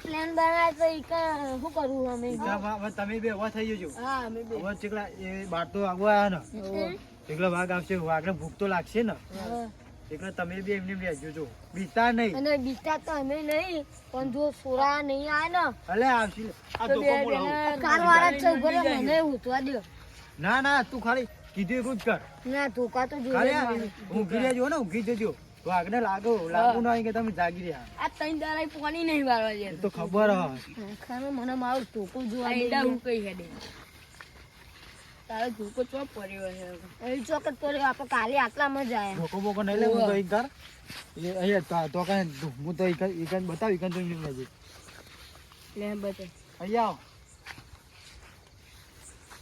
Plan બનાવે તો ઈ શું કરવું અમે તમે બે હવા થઈ જજો. હા અમે બે હવે ચીકલા એ બાર તો આગવા આવ્યા ને એકલા વાઘ આવશે વાઘને ભૂખ તો લાગશે ને એટલે તમે બી એમને બેસજો જો બીતા નહીં અને બીતા તો અમે નહીં પણ જો સોરા નહીં આવે ને અલે આવશે આ ધોકો બોલાવો કારવાળા છે ભલે મને ઉતવા દો ના ના તું ખાલી કીધું એટલું જ કર ના ધોકા તો જોઈએ ખાલી ઊંઘી રહેજો ને ઊંઘી જજો વાઘને લાગુ ના હોય કે તમે જાગી રહ્યા આ ત્રણ દાડા પાણી નહીં વાળવા દે તો ખબર હ ખાનો મને મારું ધોકો જોવા દે હું કઈ હેડે તારો ધોકો ચો પડ્યો છે એ ચોકટ પડ્યો આપણે કાલે આટલામાં જ આયા ધોકો બોકો નહીં લે હું તો એક કર એ અહીંયા તો કાંઈ હું તો એક બતાવી કન તો એમ લેજે લે બતે અહીંયા આવો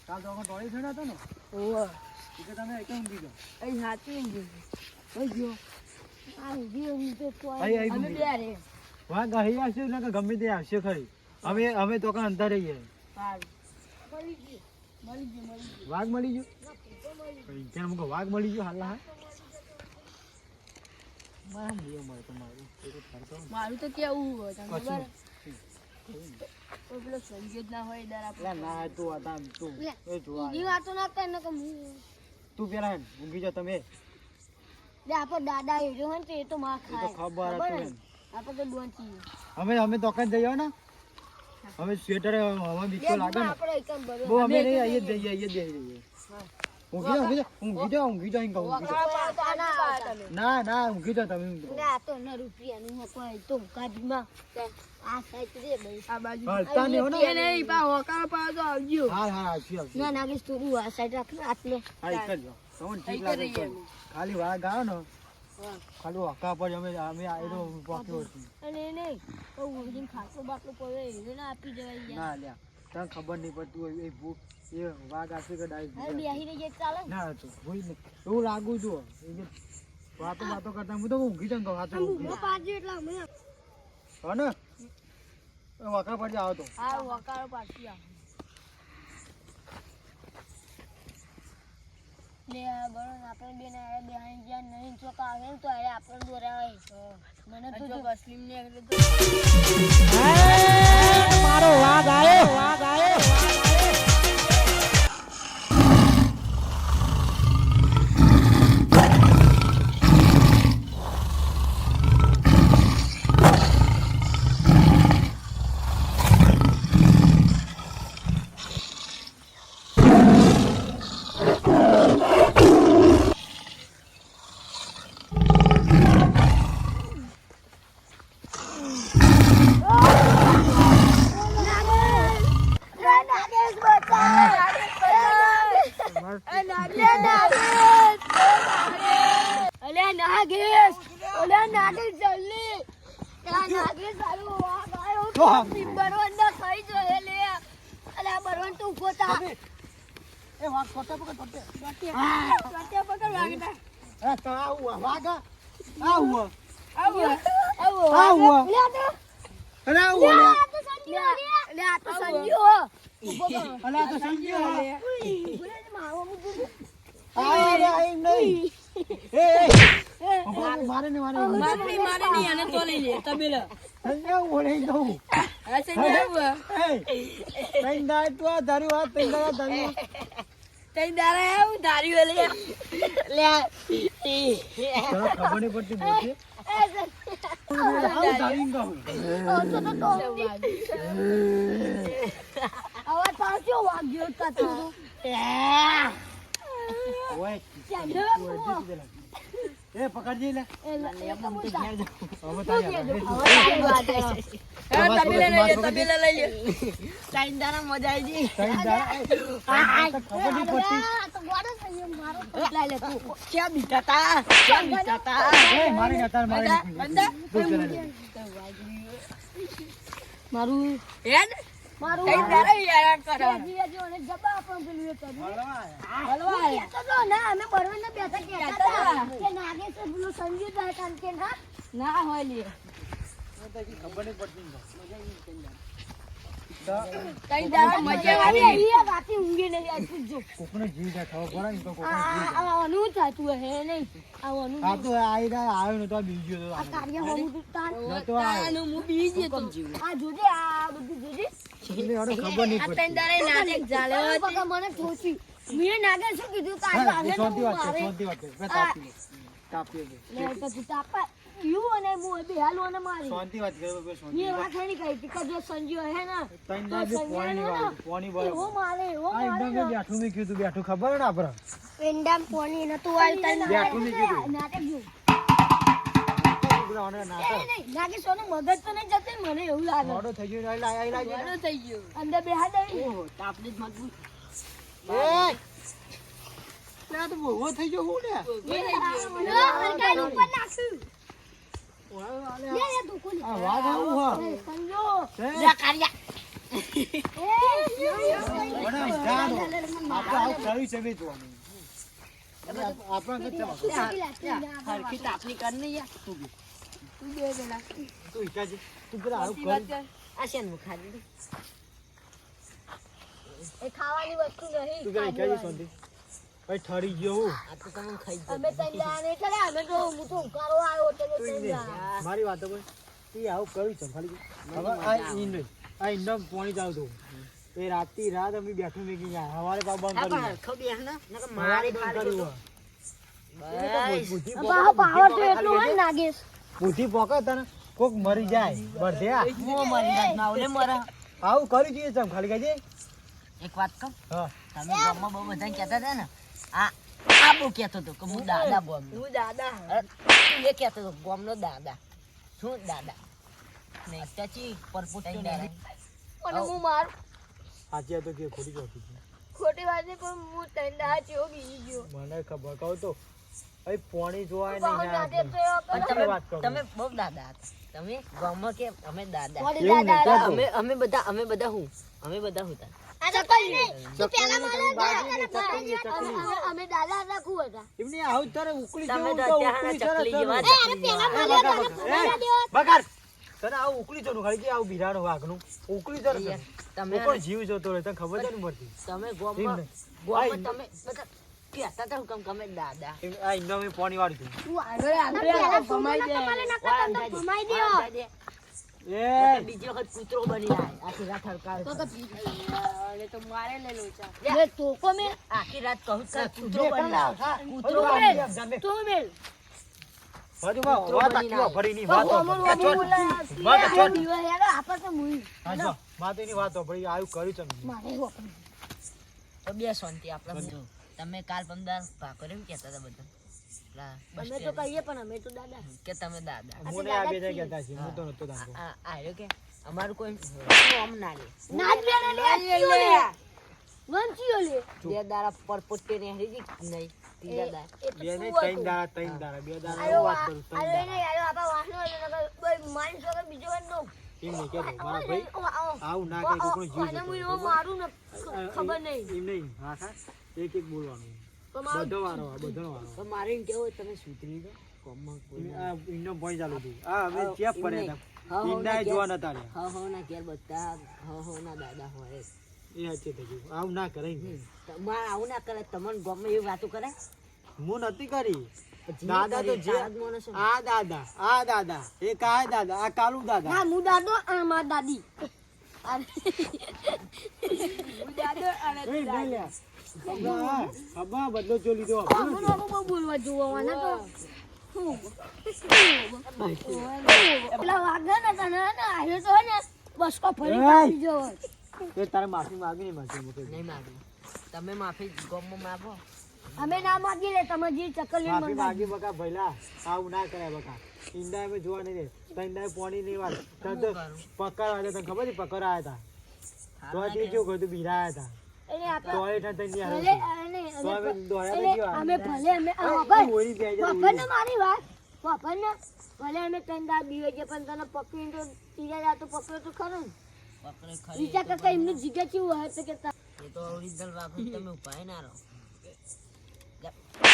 કાલ તો ટોળી થયા હતા ને ઓહ એટલે તમે એક ઊંઘી જાઓ અહીં હાથી ઊંઘી ગયો આ ઊંઘી તો તો અહીં અમે બે રે વાઘ અહીં આવશે એટલે કે ગમે તે આવશે ખરી અમે તો કાં અંદર રહીએ સારું મળી ગયો વાઘ મળી ગયો ત્યાં મુકો વાઘ મળી ગયો હાલ હા મારું તો કેવું હોય તમને ખબર પેલો સંગીત ના હોય દર આપણે ના તું હતા તું એ જોવા ઈ વાતો ના કર ને કે તું પેલા ઊંઘી જાઓ તમે લે આપો દાદા એજો હન તે તો માં એ ખાય તો ખબર હતી આપો તો ડોંચી અમે તો કાં જઈએ ને હવે સ્વેટર હવા બીકો લાગે ને આપણે એકમ બરો બહુ અમે નહીં અહીંયા જ જઈએ ઊંઘી જાઓ ના ઊંઘી જાઓ તમે આ તો ન રૂપિયાનું હો કોઈ તો કાઢમાં આ સાઈડ રે ભાઈ આ બાજુ હલતા નહીં હો ને નહીં પા હોકા પા તો આવજો હા આવશે ના નાગેશ તું આ સાઈડ રાખ ને આટલે હા એક જ તમને ઠીક લાગે તો. ખાલી વાઘ આવ્યો ને ખાલી હકા પર અમે આયરો પહોંચ્યો છું અને નહીં તો ઉડીને ખાસો બાટલો પડે એને ના આપી દેવાય ના લ્યા તને ખબર નહીં પડતું હોય એ ભૂખ એ વાઘ આવશે કે ડાયરેક્ટ અરે બેહી રહી જાય ચાલે ના તો ભૂઈ નહીં એવું લાગુ છું વાતો કરતા હું તો ઊંઘી જાઉં વાતો હું પાજો એટલે અમે હા ને વાકા પર જાવ તો આ વકારો પાછી આ લે બરો આપણે બેન આ બેહાઈ ગયા નહીં ચોક આવે તો અરે આપણે દોરાય મને તો જો અસલીમ ને એટલે તો મારો વાઘ આયો એ વાઘ છોટે પકડ એ તો આવું વાઘ આવું અરે આવું લે આ તો સંજીઓ અલે આ તો સમજ્યો અરે આઈ નહીં એ મારે નહીં આને તો લઈ લે તબેલા સંજ્યો ઓળે દઉં આ સંજીઓ તૈન દા તો દારૂ આ તૈન દા દારૂ તઈ દારા આવું ધાર્યું લે ખબર નહીં પડતી બોલતી આવું દારૂ કહું હવે પાછો વાગ્યો તો ઓય એ પકડજી લે તબેલા લઈ લે ટાઈમ દારા મજા આવી ગઈ ખબર નહીં પડતી તો ગોડો થઈ મારો લઈ લે તું ક્યાં બીતા તા એ મારી નતાર મારી મારું હેડ મારું ટાઈમ દારા યાર કરે જીજી ઓને જબા આપણ પેલું એ કર્યું હલવા તો ના અમે બરવને બેઠા કેતા કે નાગે છે પેલું સંગીત આ કાન કે ના હોય લે ખબર નહીં પડતી તઈ દાડા મજા આવી એ રાતે ઊંઘી નહીં આવી જો કોકનો જીવ જાય ખબર પડે ને તો કોકનો જીવ આ અનુ થાતું હે નહીં આ અનુ આ તો આવ્યો ને તો બીજો તો આ કાર્ય હોવું તો તાન તો આવ્યો. હું બીજી તો આ જોજે આ બધું જોજે એટલે એને ખબર નહીં આ પડતી. તઈ દાડે નાટક ચાલ્યો હતો મને ઠોસી મેં નાગે શું કીધું તારે હા, આને એ તો શાંતિ વાત છે, મારે શાંતિ વાત છે. બસ તાપીએ. તાપીએ બે. લે પછી તાપા યુ અને હું બે હાલો અને મારી શાંતિ વાત કરે, બસ શાંતિ. મેં વાત નહીં કરી કે જો સંજ્યો હે ને તઈને તો બી સંજ્યો પાણી ને વાળું, પાણી એવો બરાબર. મારે એવો આ એકદમ મારે મેં બેઠું મેં કીધું બેઠું ખબર ને આપણે પેંડામ પોની ન તું આલતા બેઠું નહીં કીધું. નાટક જો છોકરાઓને નાટક. નહીં નાગે સોનું મગજ તો નહીં જતું મને એવું લાગે મોડો થઈ ગયો એટલે આઈ લાગી ને. થઈ ગયો અંદર બેહા દઈ ઓહો તાપને જ મજબૂત એ! આ તો બહુ થઈ ગયો હું ને. હરકાઈ ઉપર નાખ્યું લે લે તું કોની આ વાઘ આવું હા. સંજો હે? લે કારિયા મને જાણો. આપણે આવું કર્યું છે મેં જોવાનું. આપણે હરખી તાપની કર નહીં યાર તું બે પેલા તું ઈચ્છા તું પેલા આવું કર્યું. આ શેનું ખાધી એ ખાવાની વસ્તુ નહીં તું પેલા ઈચ્છા શાંતિ. ભાઈ ઠરી ગયો હું. આ તો તમે ખાઈ જાય અમે તઈ જાને એટલે અમે તો હું તો ઉકારો આવ્યો તો તું ઈ નહીં. મારી વાતો બોલ. તું આવું કર્યું છે ખાલી. હવે આ ઈ નહીં. આ ઈંડા પાણી ચાલુ હતું. એ રાતથી રાત અમે બેઠું મેં ગયા હવારે પાછું બંધ કર્યું. ખબર હે ને હવારે બંધ કર્યું. બુદ્ધિ પાવર તો એટલો હોય નાગેશ બુદ્ધિ પોકે તને કોક મરી જાય બળધ્યા. મો મારી રાત ના ઓલે મરા આવું કર્યું છે ચમ ખાલી કહેજે. એક વાત કહું હા તમે ગામમાં બહુ બધા કહેતા હતા ને આ બહુ કહેતો હતો કે હું દાદા બોમ હું દાદા એ કહેતો હતો ગોમનો દાદા શું દાદા ને ચાચી પરપોટ અને હું માર સાચી હતો કે ખોટી ચોથી છે. ખોટી વાત નહીં પણ હું તંદા ચેવો બીજી ગયો મને ખબર કહું તો ભાઈ પોણી જોવાય બહુ નહીં નાટક યાર. તો એવો પણ કરો. તમે વાત કરું. તમે બહુ દાદા હતા તમે ગામમાં કે અમે દાદા વળી એવું નહીં, દાદા કહેતો. અમે બધા હું હતા આ ચકલી નહીં તું ચકલી પેલા નહીં, મારે બાજરી નહીં, ચકલી નહીં, ચકલી નહીં. અમે દાદા રાખું હતા એમને આવું તારે ઉકળી તમે જવું તો તો અત્યારે ઉકળી સરસ ચકલી જેવા સરસ. અરે પેલા એ મારે બગાડ, તને બગાડ. ફોડા એ, દેવા બગાડ. તને આવું ઉકળી જવાનું ખાલી કે આવું બિરાનું વાઘનું ઉકળી જશે. તમે કોઈ જીવ જોતો રહે તને ખબર છે ને પડતી. તમે એમ ગામમાં નહીં. ગામમાં તમે બધા કહેતા હતા હુકમ કે અમે દાદા આ ઈંડા મેં પાણી વાળી હતું. તું આગળ આગળ ભમાઈ દે ભમાઈ દે એ બીજી વખત કૂતરો બની જાય આખી રાત હડકાવે અરે તો મારે લે લોચા લે તોકો મે આખી રાત કહું કે કૂતરો બે બની કલાક, જાય હા. કૂતરો હજુ બની વાત જાય. જામે. તું મેલ હજુ વાત આખી ફરી ની વાત અમર વાપરી. અમર બોલા વાત ચોટ. દીવા યાર આપા તો મુઈ હા જો માતેની વાત વાપરી આવું કર્યું છે મેં. મારે વાપરી તો બે શાંતિ આપણે જો તમે કાલ 15 ભાકર એમ કહેતા હતા બધા પેલા બસ અમે તો કહીએ પણ અમે તો દાદા કે તમે દાદા મને આ બે જગ્યા કહેતા છે હું તો નતો દાંતો. આ આયો કે અમારું કોઈ આમ ના લે નાચ બેને લે આચીઓ લે વંચીઓ લે બે દાડા પર પોતે ને હરી નહીં ત્રીજા દાડા એ તો બે શું નહીં હતું? ત્રણ દાડા ત્રણ દાડા બે દાડા આયો હું વાત કરું ત્રણ આયો દાડા. ને આયો આપા વાસનો કોઈ મારી સોકે બીજો વાર નો એમ નહીં કહેતો મારા ભાઈ આવું ના કહે કોકનો જીવ અને હું જતો એવો રહે. મારું ને ખબર નહીં એમ નહીં હા હા એક એક બોલવાનું તો મારું બધો વારો બધો વારો તો મારે એમ કેવું હોય તમે સુધરી જાઓ કોમમાં કોઈ આ ઈંડો પોઈ ચાલુ હતું આ અમે ચેપ પડ્યા હતા ઈંડા જોવા નતા રહ્યા હો ના ઘેર બધા હો ના દાદા હોય એ હચે થઈ ગયું આવું ના કરે ને. તમારે આવું ના કરે તમને ગમે એવી વાતો કરે હું નથી કરી પછી દાદા તો જે તારા જ માણસો. આ દાદા એક આ દાદા આ કાલુ દાદા ના હું દાદો અને માર દાદી હું દાદો અને એ નહીં લે અબ્બા બદલો જો લીધો આપણે આવું બહુ બોલવા જોવાના તો હું પેલા વાગે ને તને ને આવ્યો તો ને બસકો ફરી એય! પાડી જવો એ તારે માફી માંગી નહીં માગી મૂકે નહીં માગી તમે માફી ગમમાં માગો અમે ના માગી લે તમે જે ચકલી માફી માંગી બકા ભઈલા આવું ના કરાય બકા ઈંડા અમે જોવા નહીં દે તંડા પોણી નહીં વાત તને તો પકડ આવ્યા તને ખબર છે પકડ આવ્યા હતા તો તે કેવું કહ્યું બિરાયા હતા એને આપણે તો એ ઠંડ થઈ ભલે ગયા અને તો અમે દોડ્યા એને તો અમે ભલે અમે ઓરી બે વાપર ને મારી વાત વાપર ને ભલે અમે કંદા બીવે છે પણ તને પકડીને તો ત્રીજા જા તો પકડ્યો તો ખરું પકડે ખરી બીજા કરતા એમનું જીગા કેવું હોય તો કે એ તો ઓરિજિનલ વાપરી તમે ઉપાય ના રહો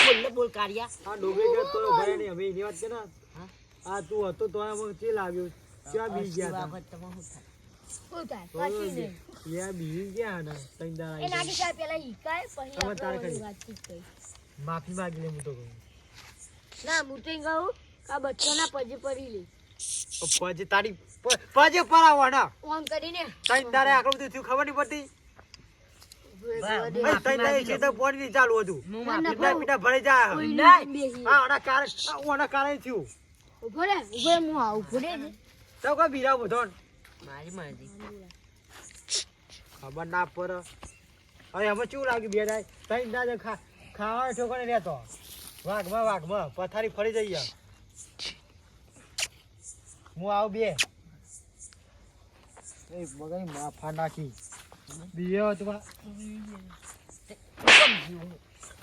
બોલ બોલ કાઢ્યા આ ડોબે ગયો તો ભરે નહીં અમે એની વાત છે ને હા આ તું હતો તો આમ ચે લાગ્યો ક્યાં બી ગયા હતા વખત તમે શું થાય શું થાય પછી નહીં યાર બીજી ક્યાં ને તઈ દાડા એ નાગી સાહેબ પેલા હિકાય પછી તમે તારે આપણે કરી. વાતચીત કરી માફી માંગી લે હું તો કહું ના હું તો એમ કહું કે આ બચ્ચાના પજે પડી લે પછી તારી પછી પરાવવાના ઓમ કરીને તઈ દાડે આટલું બધું થયું ખબર નહીં પડતી તઈ દાડે છે તો પોણી નહીં ચાલુ હતું હું ના, ના, પીટા પીટા ભરી જાય કોઈ ના. નહીં બેસી. હા ઓના કારણે થયું ઉભો રે હું આવું ઉભો રે ને. તો કોઈ બીરા બધો મારી મરજી ખબર ના પડે હવે અમે શું લાગ્યું બે દાડે તઈ દાડે ખાવા ઠોકણે રહેતો વાઘમાં પથારી ફરી જઈએ હું આવું બે એ મગજ માફા નાખી બીજો તમાર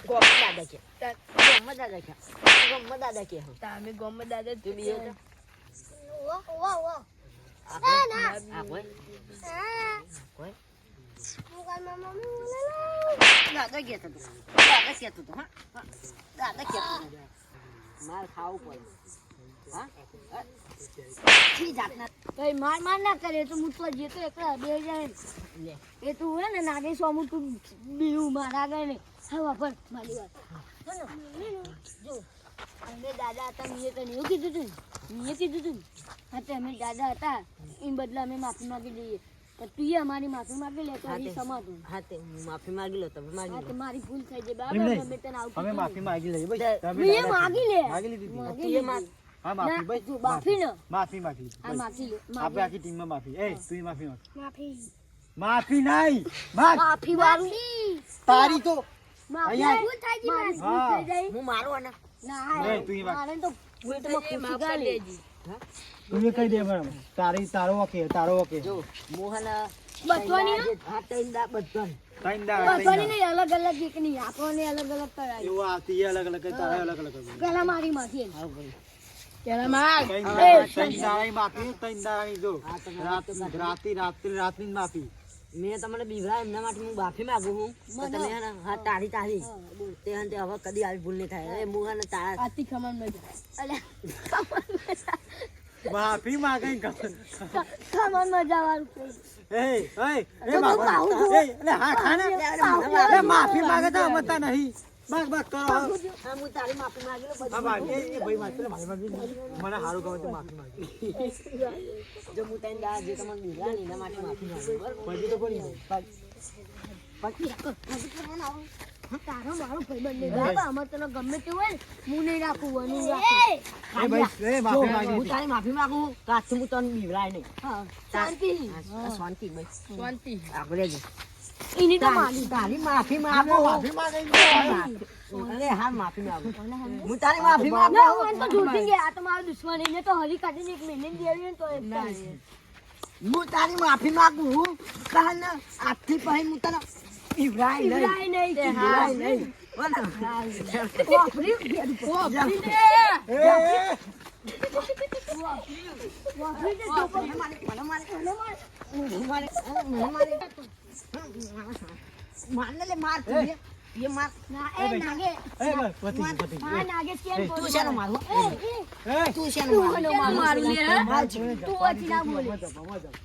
ગોમ દાદા કે ગોમ દાદા કે તમે ગમે દાદા તું બી એ વાહ વાહ આ કોઈ કોઈ દાદા કેતો તો હા દાદા કેતો તો માર ખાવું પડે હા કી જાતના કઈ માર ના કરે તો હું તો જે તો એકલા બે જાય લે એ તું હે ને નાગે સોમું તું બીવું મારા ગઈ ને હા પણ મારી વાત જો અમે દાદા હતા મેં તને એવું કીધું તું હા તો અમે દાદા હતા એમ બદલે અમે માફી માંગી લઈએ પણ તું અમારી માફી માંગી લે તો એ સમાતું હા તે હું માફી માંગી લો તમે હા માંગી તો લો મારી ભૂલ થઈ જાય એમ બરાબર નહીં. અમે તને આવું અમે કીધું. માફી માંગી લઈએ ભાઈ તમે મેં દાદાથી. માગી લે માગી લીધી માગી તું એ લીધી. માગ. હા માફી ના, ભાઈ જો માફી ને માફી માંગી આ માફી લે આપણે આખી ટીમમાં માફી એ તું માફી માંગ માફી માફી નહીં માગ માફી વાળું તારી તો માફી અહીંયા. ભૂલ થાય છે મારી ભૂલ હા. થઈ જાય હું મારું ને ના એ તું ઈ વાત. મારે તો ભૂલ તો ખુશી ગાલી તું કહી દે બરાબર તારો ઓકે જો મોહન બચવાની ના? હા તૈંદા બધન તઈ દાડા બચવાની નહીં અલગ અલગ એક નહીં આપણને અલગ અલગ કરાય એવું આવતી એ અલગ અલગ તારે અલગ અલગ પેલા મારી માફી હા ભાઈ પેલા માર તઈ દાડાની માફી તઈ દાડાની જો હા, તમે રાતની જ માફી મેં તમને બીવરા એમના માટે હું માફી માંગુ છું તો મને- તમે હે ને હા તારી તારી હા, બોલ. તે હંતે હવે કદી આવી ભૂલ નહીં થાય એ હું હે ને તારા આથી ખમણ મજા અલ્યા માફી માંગે ખમણ મજા વાળું કોઈ. એ તો માફી પાહુ જો. એટલે હા ખાને એ માફી માંગે તો અમતા નહીં બાગ કરો હા હું તારી માફી માંગી લો હા ભાઈ એ ભાઈ માફી મને સારું ગમે તો માફી માંગી જો હું તને દા જે તમને બીવરા ને એના માટે માફી માંગુ બરાબર પછી તો પડી જાય તારો મારો ભાઈબંધ નહીં. બરાબર? અમારે તને ગમે તે હોય ને, હું નહીં રાખું, વનું રાખું. એ ભાઈ એ જો, માફી માંગી હું તારી માફી માંગુ કાચું હું તને બીવરાય નહીં હા, શાંતિ. હા, શાંતિ ભાઈ શાંતિ. આગળ જ એની તો માની. તારી માફી માંગુ માફી માંગી અરે હા માફી માંગુ હું તારી માફી માંગુ ના, હું એને તો જોતી ગયા. આ તો મારો દુશ્મન. એને તો હરી કાઢીને એક મહિને દેવી ને તો એક ચાલે. હું તારી માફી માંગુ કારણ આજથી પછી હું તને બીવરાય નહીં પીવડાય નહીં કે બીવરાય હા. નહીં બોલો. વાપરી દે. વાપરી દે. વાપરી દે. તો પણ મને મારે મને માર. મારને લે માર તું એ માર ના, એ નાગે. એ ભાઈ પતિ હા, નાગે કેમ તું શેનો મારું એ, તું શેનો તું મારું મારું લે, હે? માર તું વચ્ચે ના બોલે.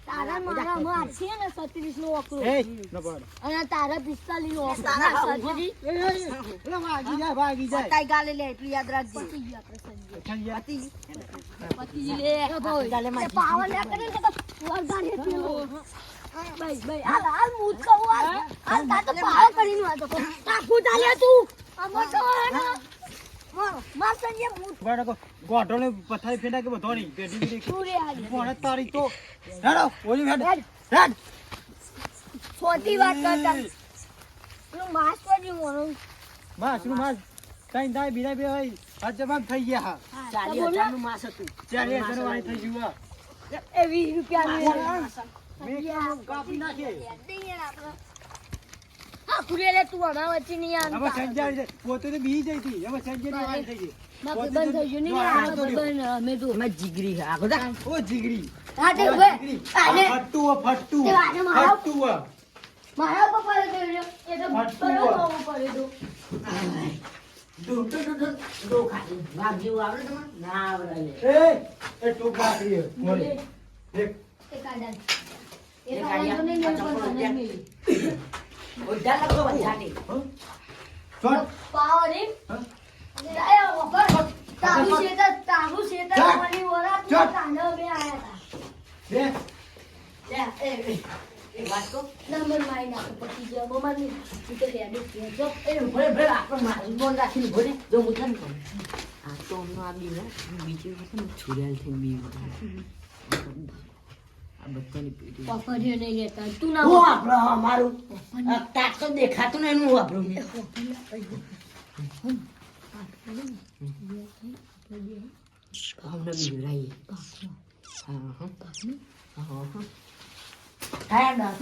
તારા મારા માં છે ને 36 નો ઓકળો. એ ન પડ અને તારા 45 નો ઓકળો. તારા ના, હાવ. 36 એ ભાગી જાય તાઈ ગાલે લે એટલું યાદ રાખજે પતી ગયું આપણે સંજય. પતિ પતી ગયું લે. ગાલે માં એ પાવર ના કરે ને તો વરગાડે પેલો. ભાઈ, ભાઈ, હાલ હું જ કહું, હાલ તાર તો પાવર કરીને વાતો કર. કાકુ ચાલે તું. આમાં તો હે ને, માર સંજય હું બરાબર ગોઠોને પથારી ફેંડા કે બધો નહીં પેઢી બીડી તું રે હાલ. કોણે તારી તો હેડો ઓલી હેડ હેડ. હેડ ખોટી વાત કરતા. પેલું માસ પડ્યું મોનું. માસ તઈ દાય બીના બે હોય આ જવાબ થઈ ગયા હા હા, તો 40,000 બોલો. નું માસ હતું 40,000 વાળી થઈ ગયું હા. એ 20 રૂપિયાનું એ. મેં કીધું કાપી નાખે હા, ખુલેલે તું હમણાં વચ્ચે નહીં હવે આવતા. સંજય છે પોતે તો બી જઈ હતી હવે સંજય ની વાત થઈ ગઈ બાકી બંધ થઈ ગયું નહીં આ બંધ અમે તો. એમાં જીગરી છે આગળ જા. ઓ જીગરી હા, તે ઉભે. આને ફટ્ટુ તે વાને મારો- ફટ્ટુ મારા ઉપર પડે તો એ તો ફટતું બરોબર હોય. પડે તો. ડો ખાધી વાઘ જેવું આવડે તમને ના આવડે લે. એ ટોપ બાકરી બોલે એક એ કાઢા. એ કાળા તો નહીં મેળ પણ તને મેળી. ઉધા લખો બધાની. ચોટ. પાવ રે. હા? એ વગર. તારું શેતર ચાલ. મને ઓળખ ચાલ. તાનો બે આયા હતા. બે. એ વાત કહું. નંબર મારી નાખો પછી જો મમ્મી તું તો હેડે કે જો એ ભલે ભલે આપણે મારું બોલ રાખીને ભલે જો હું તને કહું. આ તો હમણાં આ બીને બીજું છે ને છુરેલ થઈને બીવું. આ બધાની પેટી. પફરીઓ નહીં લેતા તું ના હું વાપરો મારું તાક તો દેખાતું નહીં હું વાપરું હમણાં બીવરાઈએ.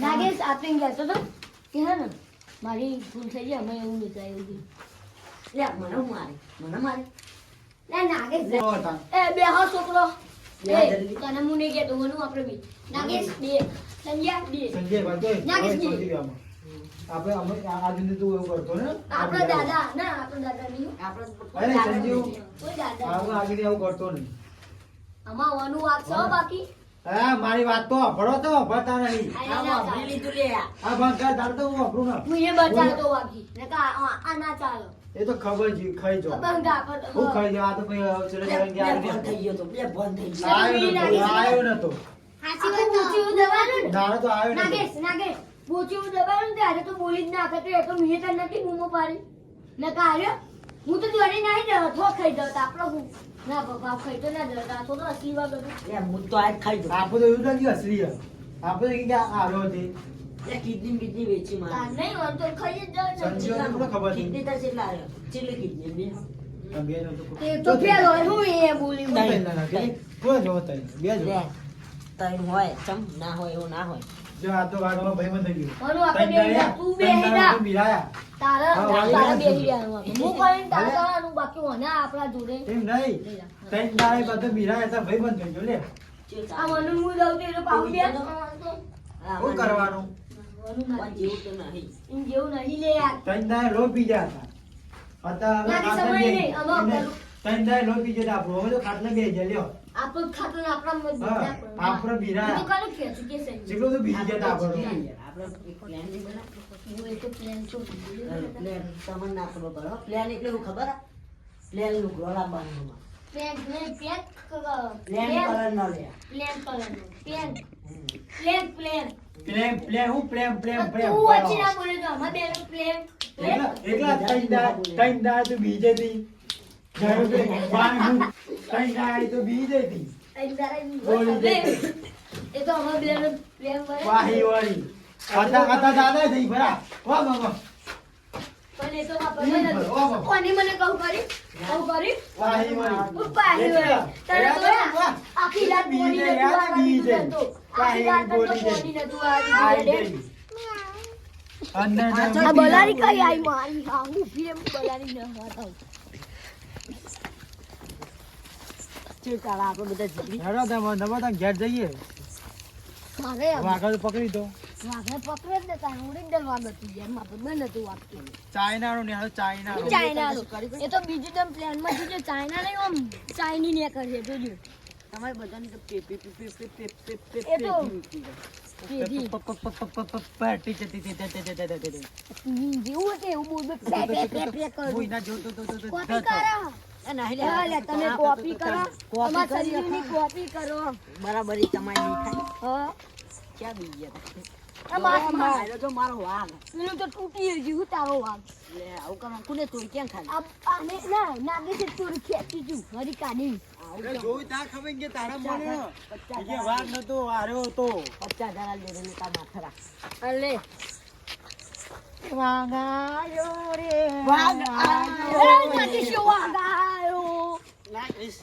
નાગેશ આપણે કહેતો તો કે હે ને મારી ભૂલ થઈ ગઈ અમે એવું વિચાર્યું મને મારે લે નાગેશ લે. જો તાન. એ બે હા છોકરો બે એ જલ્દી. તને હું નહીં કહેતો મને આપણે બી નાગેશ બે સંજ્યા બે સંજય ભાઈ જોઈ. નાગેશ હવે જી. સમજી ગયા અમે. આપણે આ દિને તું એવું કરતો ને આપણા દાદા ના આપણા દાદા નહીં અરે આપણે સંજીવ. કોઈ દાદા આપણે આગળ એવું કરતો નહીં. આમાં વાનું વાત છે હો બાકી હા મારી વાત તો ભરો તો ભરતા નહીં. આ ના ચાલે. લીધું લે આ બંકા ધાર તો હું વાપરું ને. હું એ બચાવતો બાકી ને આ ના ચાલો એ તો ખબર છે ખાઈ જો. બંગા પર હું ખાઈ જાવ આ તો પછી ચલો બંધ થઈ ગયો તો બે બંધ થઈ ગયો આવ્યો નતો. હાચી વાત પૂછ્યું દવાનું ને દાડો તો આવ્યો નતો. નાગેશ પૂછ્યું દવાનું ત્યારે તો બોલી જ ના કરતો એ તો મેં તને નથી બૂમો પાડી ને કાર્ય હું તો દોડી નાહી જતો થો ખાઈ જતો આપણો હું ના બાપા ખાઈ તો ના જતો આ તો અસલી વાત હતું હું તો આજ ખાઈ દઉં આપણે તો એવું નથી અસલી છે. આપણે તો કે આવ્યો છે. કિડની બીજી વેચી તાર મારે નહીં હોય તો ખાઈ જ જાવ ને. સંજીવને મને ખબર છે. કિડની તો કેટલા આવ્યો ચીલી કિડની બે તમે બે નો તો તે તો ફેલ હોય હું એ બોલી કોઈ બોલી. ના નાખે. કોઈ જો તઈ બે જો. લે તૈન હોય ચમ ના હોય એવું ના હોય જો આ તો વાગમાં ભાઈ બંધ થઈ ગયું. મનુ આપણે તઈ બે તું બે હેડા તું બિરાયા. તારા હા, તારા વાળી બે નથી. હેડા હું કરીને તારા જવાનું બાકી હોને આપણા જોડે એમ નહીં. તઈ દાડે બધું બિરાયા હતા ભાઈ બંધ થઈ ગયો લે. આ મનુ હું જાઉં તો એ તો પાઉં દે શું કરવાનું? મનુ ના પણ જેવું તો નહીં ઇન જેવું નહીં લે યાર તઈ દાડે લો પી ગયા હતા. અત્યારે ના, કે સમય નહીં. હવે તઈ દાડે લો પી ગયા હતા. હવે તો ખાટલે બે ગયા લ્યો. આપણો ખાતો ને આપણા મત હા, આપણે બિરાયા. તો કાલે ખેંચી કે છે જેટલો તો બીજી ગયા હતા આપણે. આપણે એક પ્લાન નહીં બનાવ હું એ તો પ્લાન છું પ્લેન તમને ના ખબર પડે પ્લેન એટલે શું ખબર પ્લેન નું ગોળા બાંધવામાં પ્લાન નહીં પ્લેન પ્લાન કલર ન લે plan plan plan plan plane હું પ્લેન તું વચ્ચે ના બોલે તો અમાર બેનો પ્લાન એકલા તઈ દાડે તો બીજે હતી. જ્યારે કે બાર હું તઈ દાડે તો બીજે હતી. એ તો અમાર બેનો પ્લાન બને વાહી વાળી. હતા દાદા થઈ ભરા. વાહ બાબા. પણ એ તો વાપરવા નથી કોની મને કહું કરી વાહી વાળી. હું પાહી વળી. તને તો આખી રાત બોલી નતું આવતી તું તો. આખી રાત તો બોલી નતું આવતી તું. અંદર આ બલારી કઈ આઈ મારી હા હું ફિલ્મ બલારી ન હતા ચાલ આપણે બધા જલ્દી હેડો તમે ઘેર જઈએ. મારે વાઘા તો પકડી દો. વાઘને પકડે જ નતા ઉડી જ વાગ હતું જેમ આપણે બંધ હતું વાગતું ચાઇનાનો ને હાલ ચાઇનાનો. ચાઇના એ તો બીજું તમે પ્લાન માં જોજો ચાઇના નહીં આમ ચાઇની ને કરશે જોજો તમારે બધાની તો પે પે પે પે પે પે પે પે એ તો પેઢી પેટી જતી હતી. જેવું હશે એવું બોલ પે પે પે પે કરો હું એના જોતો તો કોપી કરો લે તમે કોપી કરો તમારા શરીરની કોપી કરો બરાબર તમારી નહીં થાય હા ક્યાં બી ગયા આ માર મારો જો મારો વાઘ પેલું તો તૂટી ગયું તારો વાગ લે આવું કરવા કોને તોડી ક્યાં ખાલી આને ના નાગે છે તું ખેંચી જુ મારી કાઢી જોઈ તા ખબર કે તારા મને કે વાઘ નતો આર્યો હતો. 50,000 લેરે ને કા માથરા અલે વાઘ આયો રે વાઘ એ નાગે છે વાગ આયો નાગે છે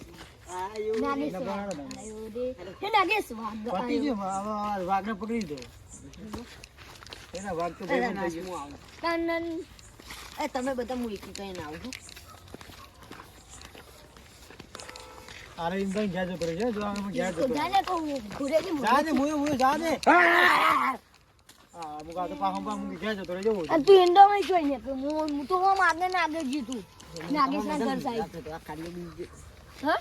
નાગે છે વાગ પતી આયો ગયો. વાઘને પકડી દો. એના વાઘ તો ભાઈ બંધ થઈ ગયો. તનન એ તમે બધા હું એકી કઈ ના આવું અરે એમ કઈ ઘેર જતો રહેજે. જો અમે ઘેર જતો રહે. જાને કહું ઘુરે કે જા દે મુય જા દે. હા મુકા તો પાહમ પાહમ ઘેર જતો રહેજો. તું એન્ડો માં જોઈને કે હું તો આમ આગળ જીતું નાગેશ ના ઘર સાઈડ આ ખાલી બીજું હા